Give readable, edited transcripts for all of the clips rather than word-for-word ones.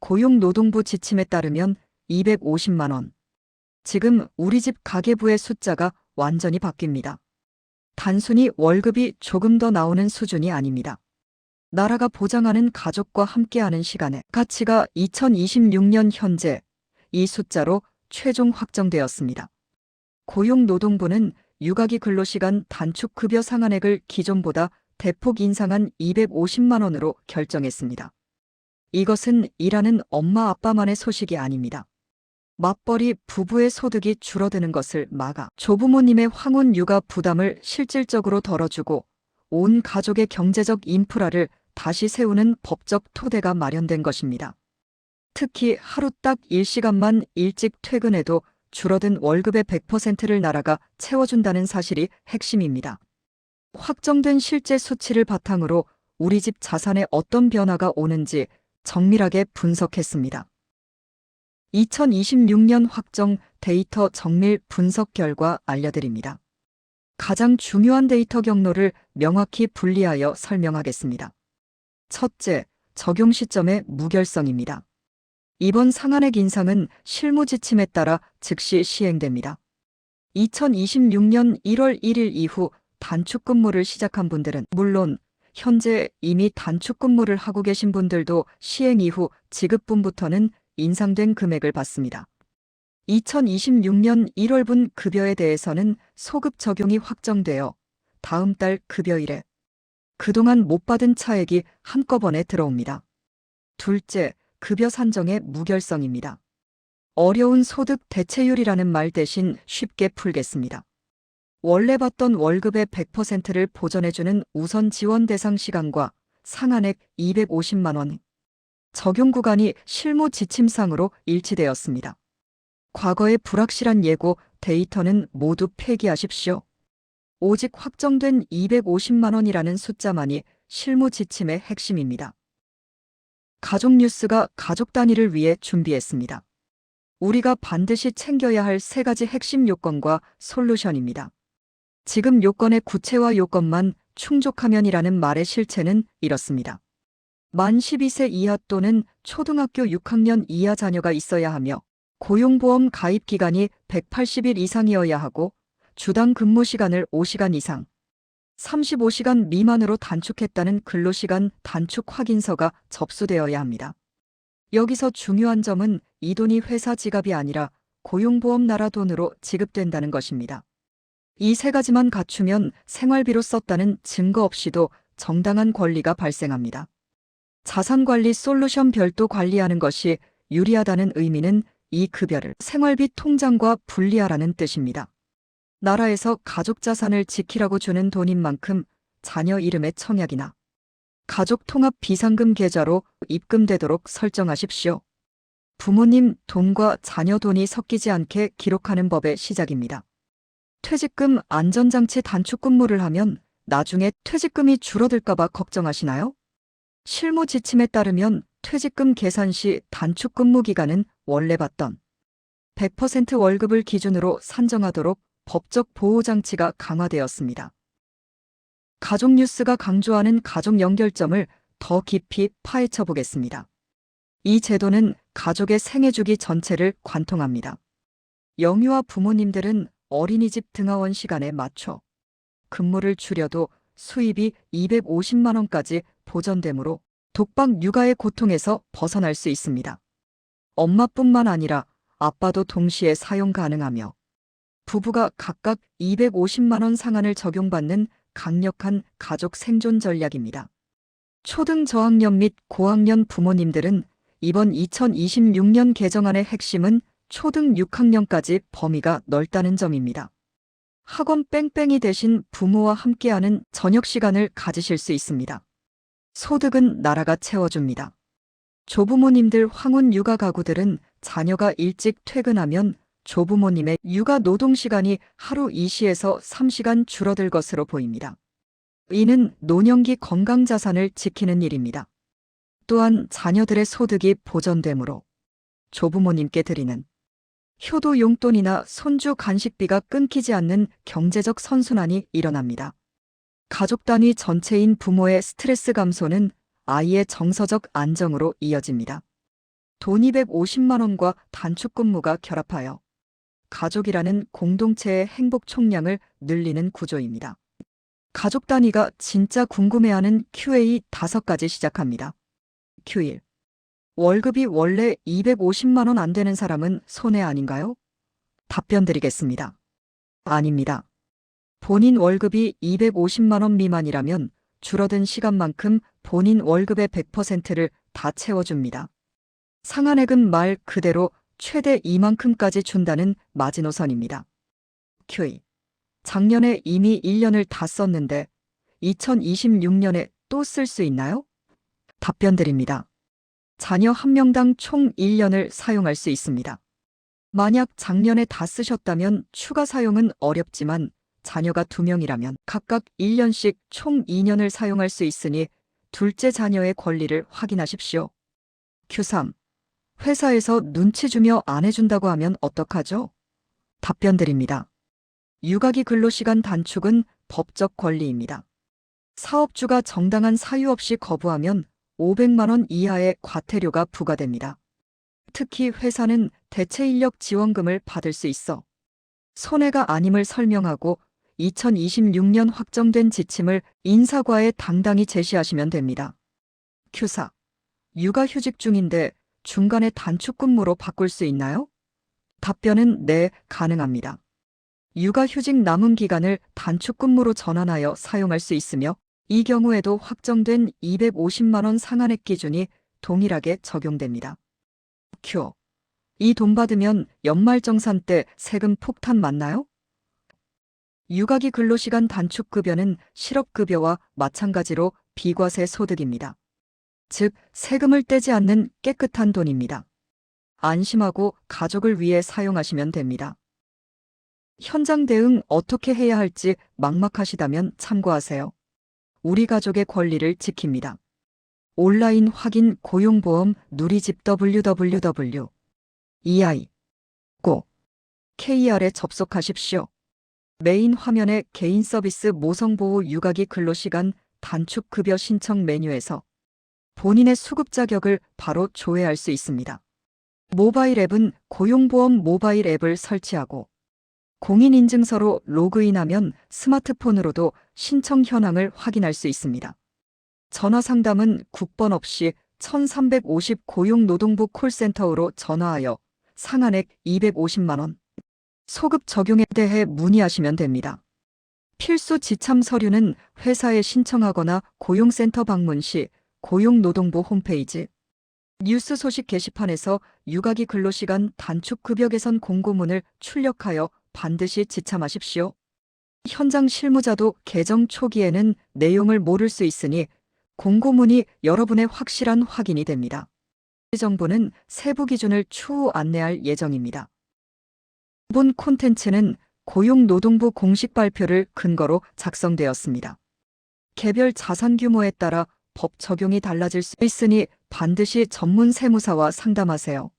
고용노동부 지침에 따르면 250만 원. 지금 우리 집 가계부의 숫자가 완전히 바뀝니다. 단순히 월급이 조금 더 나오는 수준이 아닙니다. 나라가 보장하는 가족과 함께하는 시간의 가치가 2026년 현재 이 숫자로 최종 확정되었습니다. 고용노동부는 육아기 근로시간 단축급여 상한액을 기존보다 대폭 인상한 250만 원으로 결정했습니다. 이것은 일하는 엄마 아빠만의 소식이 아닙니다. 맞벌이 부부의 소득이 줄어드는 것을 막아 조부모님의 황혼 육아 부담을 실질적으로 덜어주고 온 가족의 경제적 인프라를 다시 세우는 법적 토대가 마련된 것입니다. 특히 하루 딱 1시간만 일찍 퇴근해도 줄어든 월급의 100%를 나라가 채워준다는 사실이 핵심입니다. 확정된 실제 수치를 바탕으로 우리 집 자산에 어떤 변화가 오는지 정밀하게 분석했습니다. 2026년 확정 데이터 정밀 분석 결과 알려드립니다. 가장 중요한 데이터 경로를 명확히 분리하여 설명하겠습니다. 첫째, 적용 시점의 무결성입니다. 이번 상한액 인상은 실무 지침에 따라 즉시 시행됩니다. 2026년 1월 1일 이후 단축근무를 시작한 분들은 물론 현재 이미 단축근무를 하고 계신 분들도 시행 이후 지급분부터는 인상된 금액을 받습니다. 2026년 1월분 급여에 대해서는 소급 적용이 확정되어 다음 달 급여일에 그동안 못 받은 차액이 한꺼번에 들어옵니다. 둘째, 급여 산정의 무결성입니다. 어려운 소득 대체율이라는 말 대신 쉽게 풀겠습니다. 원래 받던 월급의 100%를 보전해주는 우선 지원 대상 시간과 상한액 250만 원. 적용 구간이 실무 지침상으로 일치되었습니다. 과거의 불확실한 예고 데이터는 모두 폐기하십시오. 오직 확정된 250만 원이라는 숫자만이 실무 지침의 핵심입니다. 가족 뉴스가 가족 단위를 위해 준비했습니다. 우리가 반드시 챙겨야 할 3가지 핵심 요건과 솔루션입니다. 지금 요건의 구체화 요건만 충족하면이라는 말의 실체는 이렇습니다. 만 12세 이하 또는 초등학교 6학년 이하 자녀가 있어야 하며 고용보험 가입 기간이 180일 이상이어야 하고 주당 근무 시간을 5시간 이상, 35시간 미만으로 단축했다는 근로시간 단축 확인서가 접수되어야 합니다. 여기서 중요한 점은 이 돈이 회사 지갑이 아니라 고용보험 나라 돈으로 지급된다는 것입니다. 이 3가지만 갖추면 생활비로 썼다는 증거 없이도 정당한 권리가 발생합니다. 자산관리 솔루션 별도 관리하는 것이 유리하다는 의미는 이 급여를 생활비 통장과 분리하라는 뜻입니다. 나라에서 가족 자산을 지키라고 주는 돈인 만큼 자녀 이름의 청약이나 가족 통합 비상금 계좌로 입금되도록 설정하십시오. 부모님 돈과 자녀 돈이 섞이지 않게 기록하는 법의 시작입니다. 퇴직금 안전장치 단축근무를 하면 나중에 퇴직금이 줄어들까봐 걱정하시나요? 실무 지침에 따르면 퇴직금 계산 시 단축근무 기간은 원래 받던 100% 월급을 기준으로 산정하도록 법적 보호장치가 강화되었습니다. 가족 뉴스가 강조하는 가족 연결점을 더 깊이 파헤쳐 보겠습니다. 이 제도는 가족의 생애주기 전체를 관통합니다. 영유아 부모님들은 어린이집 등하원 시간에 맞춰 근무를 줄여도 수입이 250만 원까지 보전되므로 독박 육아의 고통에서 벗어날 수 있습니다. 엄마뿐만 아니라 아빠도 동시에 사용 가능하며 부부가 각각 250만 원 상한을 적용받는 강력한 가족 생존 전략입니다. 초등 저학년 및 고학년 부모님들은 이번 2026년 개정안의 핵심은 초등 6학년까지 범위가 넓다는 점입니다. 학원 뺑뺑이 대신 부모와 함께하는 저녁 시간을 가지실 수 있습니다. 소득은 나라가 채워줍니다. 조부모님들 황혼 육아 가구들은 자녀가 일찍 퇴근하면 조부모님의 육아 노동 시간이 하루 2시에서 3시간 줄어들 것으로 보입니다. 이는 노년기 건강 자산을 지키는 일입니다. 또한 자녀들의 소득이 보전되므로 조부모님께 드리는 효도 용돈이나 손주 간식비가 끊기지 않는 경제적 선순환이 일어납니다. 가족 단위 전체인 부모의 스트레스 감소는 아이의 정서적 안정으로 이어집니다. 돈 250만 원과 단축 근무가 결합하여 가족이라는 공동체의 행복 총량을 늘리는 구조입니다. 가족 단위가 진짜 궁금해하는 Q&A 5가지 시작합니다. Q1. 월급이 원래 250만 원 안 되는 사람은 손해 아닌가요? 답변 드리겠습니다. 아닙니다. 본인 월급이 250만 원 미만이라면 줄어든 시간만큼 본인 월급의 100%를 다 채워줍니다. 상한액은 말 그대로 최대 이만큼까지 준다는 마지노선입니다. Q2. 작년에 이미 1년을 다 썼는데 2026년에 또 쓸 수 있나요? 답변 드립니다. 자녀 한 명당 총 1년을 사용할 수 있습니다. 만약 작년에 다 쓰셨다면 추가 사용은 어렵지만 자녀가 2명이라면 각각 1년씩 총 2년을 사용할 수 있으니 둘째 자녀의 권리를 확인하십시오. Q3. 회사에서 눈치 주며 안 해준다고 하면 어떡하죠? 답변 드립니다. 육아기 근로시간 단축은 법적 권리입니다. 사업주가 정당한 사유 없이 거부하면 500만 원 이하의 과태료가 부과됩니다. 특히 회사는 대체인력 지원금을 받을 수 있어 손해가 아님을 설명하고 2026년 확정된 지침을 인사과에 당당히 제시하시면 됩니다. Q4. 육아휴직 중인데 중간에 단축 근무로 바꿀 수 있나요? 답변은 네, 가능합니다. 육아휴직 남은 기간을 단축 근무로 전환하여 사용할 수 있으며 이 경우에도 확정된 250만 원 상한액 기준이 동일하게 적용됩니다. Q. 이 돈 받으면 연말정산 때 세금 폭탄 맞나요? 육아기 근로시간 단축 급여는 실업급여와 마찬가지로 비과세 소득입니다. 즉, 세금을 떼지 않는 깨끗한 돈입니다. 안심하고 가족을 위해 사용하시면 됩니다. 현장 대응 어떻게 해야 할지 막막하시다면 참고하세요. 우리 가족의 권리를 지킵니다. 온라인 확인 고용보험 누리집 www.ei KR에 접속하십시오. 메인 화면에 개인 서비스 모성보호 육아기 근로시간 단축 급여 신청 메뉴에서 본인의 수급 자격을 바로 조회할 수 있습니다. 모바일 앱은 고용보험 모바일 앱을 설치하고 공인인증서로 로그인하면 스마트폰으로도 신청 현황을 확인할 수 있습니다. 전화 상담은 국번 없이 1350 고용노동부 콜센터로 전화하여 상한액 250만 원, 소급 적용에 대해 문의하시면 됩니다. 필수 지참 서류는 회사에 신청하거나 고용센터 방문 시 고용노동부 홈페이지, 뉴스 소식 게시판에서 육아기 근로시간 단축 급여 개선 공고문을 출력하여 반드시 지참하십시오. 현장 실무자도 개정 초기에는 내용을 모를 수 있으니 공고문이 여러분의 확실한 확인이 됩니다. 정부는 세부 기준을 추후 안내할 예정입니다. 본 콘텐츠는 고용노동부 공식 발표를 근거로 작성되었습니다. 개별 자산 규모에 따라 법 적용이 달라질 수 있으니 반드시 전문 세무사와 상담하세요.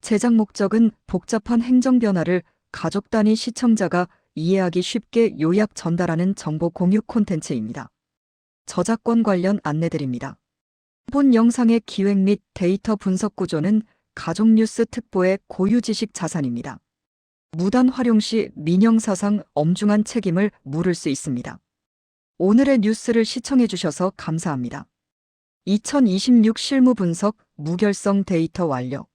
제작 목적은 복잡한 행정 변화를 가족 단위 시청자가 이해하기 쉽게 요약 전달하는 정보 공유 콘텐츠입니다. 저작권 관련 안내드립니다. 본 영상의 기획 및 데이터 분석 구조는 가족뉴스 특보의 고유 지식 자산입니다. 무단 활용 시 민형사상 엄중한 책임을 물을 수 있습니다. 오늘의 뉴스를 시청해 주셔서 감사합니다. 2026 실무 분석 무결성 데이터 완료.